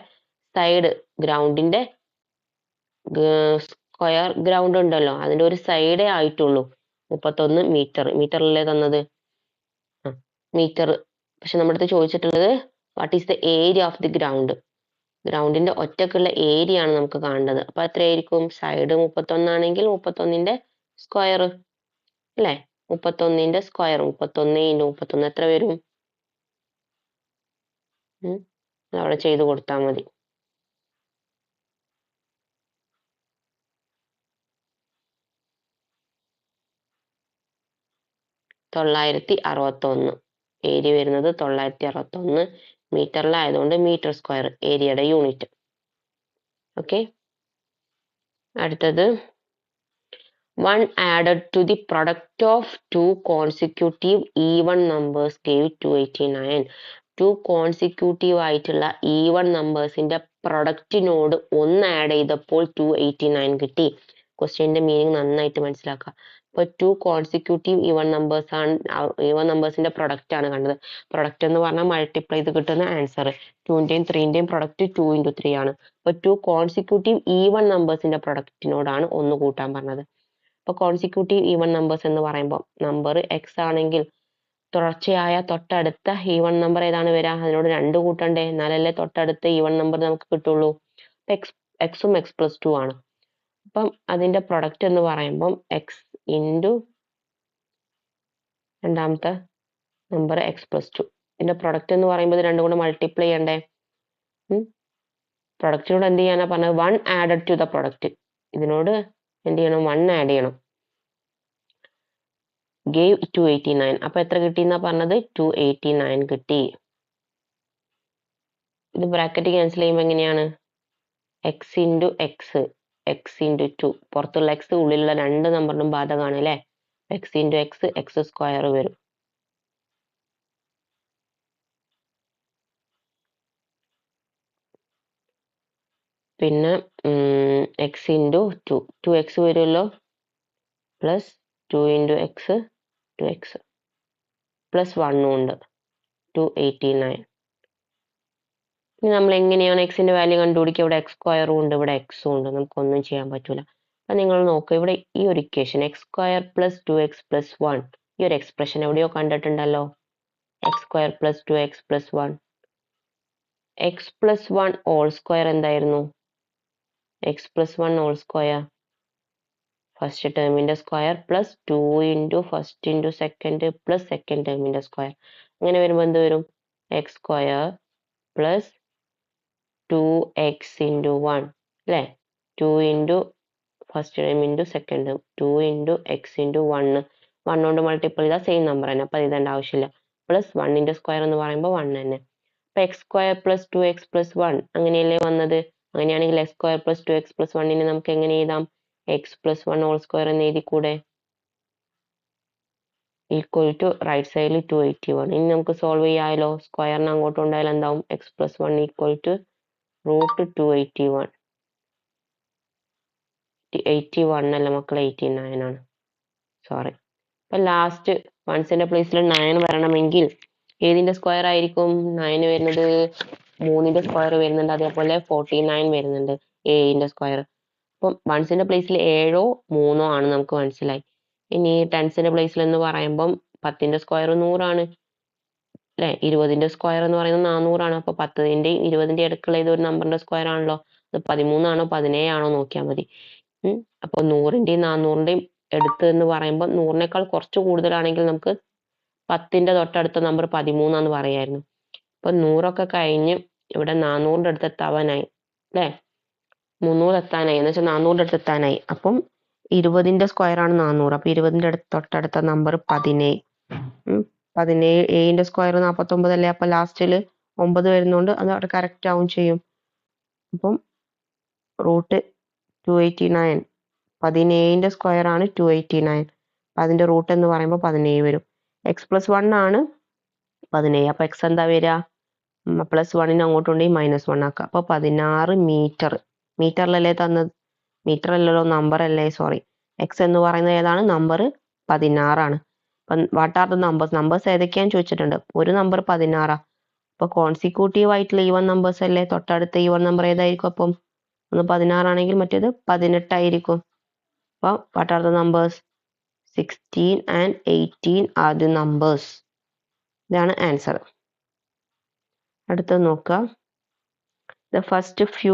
സൈഡ്, ഗ്രൗണ്ടിന്റെ സ്ക്വയർ ഗ്രൗണ്ട് ഉണ്ടല്ലോ അതിൻ്റെ ഒരു സൈഡേ ആയിട്ടുള്ളൂ 31 മീറ്റർ. മീറ്ററിലല്ലേ തന്നത്? മീറ്റർ. പക്ഷെ നമ്മുടെ അടുത്ത് ചോദിച്ചിട്ടുള്ളത് what is the area of the ground. ഗ്രൗണ്ടിന്റെ ഒറ്റക്കുള്ള ഏരിയ ആണ് നമുക്ക് കാണേണ്ടത്. അപ്പൊ എത്രയായിരിക്കും? സൈഡ് 31 ആണെങ്കിൽ 31ന്റെ സ്ക്വയർ അല്ലേ? 31ന്റെ സ്ക്വയർ 31 × 31 എത്ര വരും? അവിടെ ചെയ്ത് കൊടുത്താൽ മതി. (961) ഏരിയ വരുന്നത് 961 മീറ്ററിലായതുകൊണ്ട് മീറ്റർ സ്ക്വയർ ഏരിയയുടെ യൂണിറ്റ്. ഓക്കെ, അടുത്തത് 1 added to the product of two consecutive even numbers gave 289. 2 consecutive ആയിട്ടുള്ള ഈവൺ നമ്പേഴ്സിന്റെ പ്രൊഡക്റ്റിനോട് 1 ആഡ് ചെയ്തപ്പോൾ 289 കിട്ടി. ക്വസ്റ്റ്യന്റെ മീനിങ് നന്നായിട്ട് മനസ്സിലാക്കുക. ഇപ്പൊ 2 കോൺസിക്യൂട്ടീവ് ഈവൺ നമ്പേഴ്സ് ആണ്, ഈവൺ നമ്പേഴ്സിന്റെ പ്രൊഡക്റ്റ് ആണ് കണ്ടത്. പ്രൊഡക്റ്റ് എന്ന് പറഞ്ഞാൽ മൾട്ടിപ്ലൈ ചെയ്ത് കിട്ടുന്ന ആൻസർ. 2ന്റെയും 3ന്റെയും പ്രൊഡക്റ്റ് 2 × 3 ആണ്. അപ്പൊ 2 കോൺസിക്യൂട്ടീവ് ഈവൺ നമ്പേഴ്സിന്റെ പ്രൊഡക്റ്റിനോടാണ് 1 കൂട്ടാൻ പറഞ്ഞത്. ഇപ്പൊ കോൺസിക്യൂട്ടീവ് ഈവൺ നമ്പേഴ്സ് എന്ന് പറയുമ്പോൾ നമ്പർ എക്സ് ആണെങ്കിൽ തുടർച്ചയായ തൊട്ടടുത്ത ഈവൺ നമ്പർ ഏതാണ് വരിക? അതിനോട് 2 കൂട്ടണ്ടേ, എന്നാലല്ലേ തൊട്ടടുത്ത ഈവൺ നമ്പർ നമുക്ക് കിട്ടുള്ളൂ. എക്സും എക്സ് പ്ലസ് 2 ആണ്. അപ്പം അതിന്റെ പ്രൊഡക്റ്റ് എന്ന് പറയുമ്പോൾ എക്സ് ഇൻറ്റു രണ്ടാമത്തെ നമ്പർ എക്സ് പ്ലസ് 2. ഇതിന്റെ പ്രൊഡക്റ്റ് എന്ന് പറയുമ്പോൾ ഇത് രണ്ടും കൂടെ മൾട്ടിപ്ലൈ ചെയ്യണ്ടേ. പ്രൊഡക്റ്റിനോട് എന്ത് ചെയ്യാനാ പറഞ്ഞത്? 1 ആഡഡ് ടു ദ പ്രൊഡക്റ്റ്. ഇതിനോട് എന്ത് ചെയ്യണം? 1 ആഡ് ചെയ്യണം. ഗേവ് 289. അപ്പൊ എത്ര കിട്ടി എന്നാ പറഞ്ഞത്? 289 കിട്ടി. ഇത് ബ്രാക്കറ്റ് ക്യാൻസൽ ചെയ്യുമ്പോൾ എങ്ങനെയാണ്? X into X, X into 2. പുറത്തുള്ള എക്സ് ഉള്ളിലുള്ള 2 നമ്പറിനും ബാധകമാണ് അല്ലേ? X into X, X square വരും. പിന്നെ എക്സ് ഇൻറ്റു 2, 2x വരുമല്ലോ, പ്ലസ് 2 × എക്സ് 2x പ്ലസ് 1 ഉണ്ട് 289. ഇനി നമ്മൾ എങ്ങനെയാണ് എക്സിന്റെ വാല്യൂ കണ്ടുപിടിക്കുക? ഇവിടെ എക്സ് സ്ക്വയറും ഉണ്ട്, ഇവിടെ എക്സും ഉണ്ട്, നമുക്കൊന്നും ചെയ്യാൻ പറ്റൂല. അപ്പൊ നിങ്ങൾ നോക്കുക, ഇവിടെ ഈ ഒരു equation x square plus 2x plus 1, ഈ ഒരു എക്സ്പ്രഷൻ എവിടെയോ കണ്ടിട്ടുണ്ടല്ലോ. X square plus 2x plus 1, x plus 1 whole square എന്തായിരുന്നു? X plus 1 whole square first ടേമിന്റെ square plus 2 × first × second plus second ടേമിന്റെ സ്ക്വയർ. അങ്ങനെ വരുമ്പോൾ എന്ത് വരും? എക്സ് സ്ക്വയർ പ്ലസ് 2x × 1 അല്ലേ? 2 × first term × second term, 2 × x × 1. 1 കൊണ്ട് മൾട്ടിപ്പിൾ ചെയ്താൽ സെയിം നമ്പർ തന്നെ, അപ്പൊ ഇതേണ്ട ആവശ്യമില്ല. പ്ലസ് 1ന്റെ സ്ക്വയർ എന്ന് പറയുമ്പോൾ 1 തന്നെ. അപ്പൊ X square plus 2x plus 1 അങ്ങനെയല്ലേ വന്നത്? അങ്ങനെയാണെങ്കിൽ X square plus 2x plus 1 നമുക്ക് എങ്ങനെ എഴുതാം? എക്സ് പ്ലസ് 1 ഹോൾ സ്ക്വയർ എന്ന് എഴുതി കൂടെ? ഈക്വൽ ടു റൈറ്റ് സൈഡിൽ 281. ഇനി നമുക്ക് സോൾവ് ചെയ്യാമല്ലോ. സ്ക്വയറിന് അങ്ങോട്ട് ഉണ്ടായാൽ എന്താവും? X plus 1 equal to √281. 81 അല്ല മക്കളെ, 89 ആണ്. സോറി. അപ്പൊ ലാസ്റ്റ് വൺസിന്റെ പ്ലേസിൽ 9 വരണമെങ്കിൽ ഏതിന്റെ സ്ക്വയർ ആയിരിക്കും 9 വരുന്നത്? 3ന്റെ സ്ക്വയർ വരുന്നുണ്ട്, അതേപോലെ 49 വരുന്നുണ്ട്, ഏഴിന്റെ സ്ക്വയർ. അപ്പം വൺസിന്റെ പ്ലേസിൽ 7ഓ 3ഓ ആണ്, നമുക്ക് മനസ്സിലായി. ഇനി ടെൻസിന്റെ പ്ലേസിൽ എന്ന് പറയുമ്പം 10ന്റെ സ്ക്വയർ 100 ആണ് അല്ലെ? 20ന്റെ സ്ക്വയർ എന്ന് പറയുന്നത് 400 ആണ്. അപ്പൊ 10ന്റെയും 20ന്റെയും ഇടയ്ക്കുള്ള ഏതൊരു നമ്പറിന്റെ സ്ക്വയർ ആണല്ലോ. അത് 13 ആണോ 17 ആണോ നോക്കിയാൽ മതി. അപ്പൊ 100ന്റെയും 400ന്റെയും എടുത്ത് എന്ന് പറയുമ്പോൾ 100നേക്കാൾ കുറച്ച് കൂടുതലാണെങ്കിൽ നമുക്ക് 10ന്റെ തൊട്ടടുത്ത നമ്പർ 13 ആണെന്ന് പറയായിരുന്നു. അപ്പൊ 100 കഴിഞ്ഞ് ഇവിടെ 400ന്റെ അടുത്ത് എത്താവാനായി അല്ലെ? 300 എത്താനായി, എന്ന് വെച്ചാൽ 400ന്റെ അടുത്ത് എത്താനായി. അപ്പം 20ന്റെ സ്ക്വയർ ആണ് 400. അപ്പൊ 20ന്റെ തൊട്ടടുത്ത നമ്പർ 17. 17 7ന്റെ സ്ക്വയർ 49 അല്ലേ? അപ്പൊ ലാസ്റ്റില് 9 വരുന്നോണ്ട് അത് അവിടെ കറക്റ്റ് ആവും ചെയ്യും. അപ്പം √289, 17ന്റെ സ്ക്വയർ ആണ് 289. അതിന്റെ റൂട്ട് എന്ന് പറയുമ്പോൾ 17 വരും. എക്സ് പ്ലസ് 1 ആണ് 17. അപ്പൊ എക്സ് എന്താ വരിക? പ്ലസ് 1ന് അങ്ങോട്ടുണ്ടെങ്കിൽ -1 ആക്കുക. അപ്പൊ 16 മീറ്റർ. മീറ്ററിലല്ലേ തന്നത്? മീറ്റർ അല്ലല്ലോ, നമ്പർ അല്ലേ, സോറി. എക്സ് എന്ന് പറയുന്നത് ഏതാണ്? നമ്പർ 16 ആണ്. അപ്പം what are the numbers? Numbers ഏതൊക്കെയാന്ന് ചോദിച്ചിട്ടുണ്ട്. ഒരു നമ്പർ 16. അപ്പൊ കോൺസിക്യൂട്ടീവ് ആയിട്ടുള്ള ഈവൺ നമ്പേഴ്സ് അല്ലേ? തൊട്ടടുത്ത ഈവൺ നമ്പർ ഏതായിരിക്കും? അപ്പം ഒന്ന് 16 ആണെങ്കിൽ മറ്റേത് 18 ആയിരിക്കും. അപ്പോൾ what are the numbers? 16 and 18 are the numbers. ഇതാണ് ആൻസർ. അടുത്തത് നോക്കുക. The first few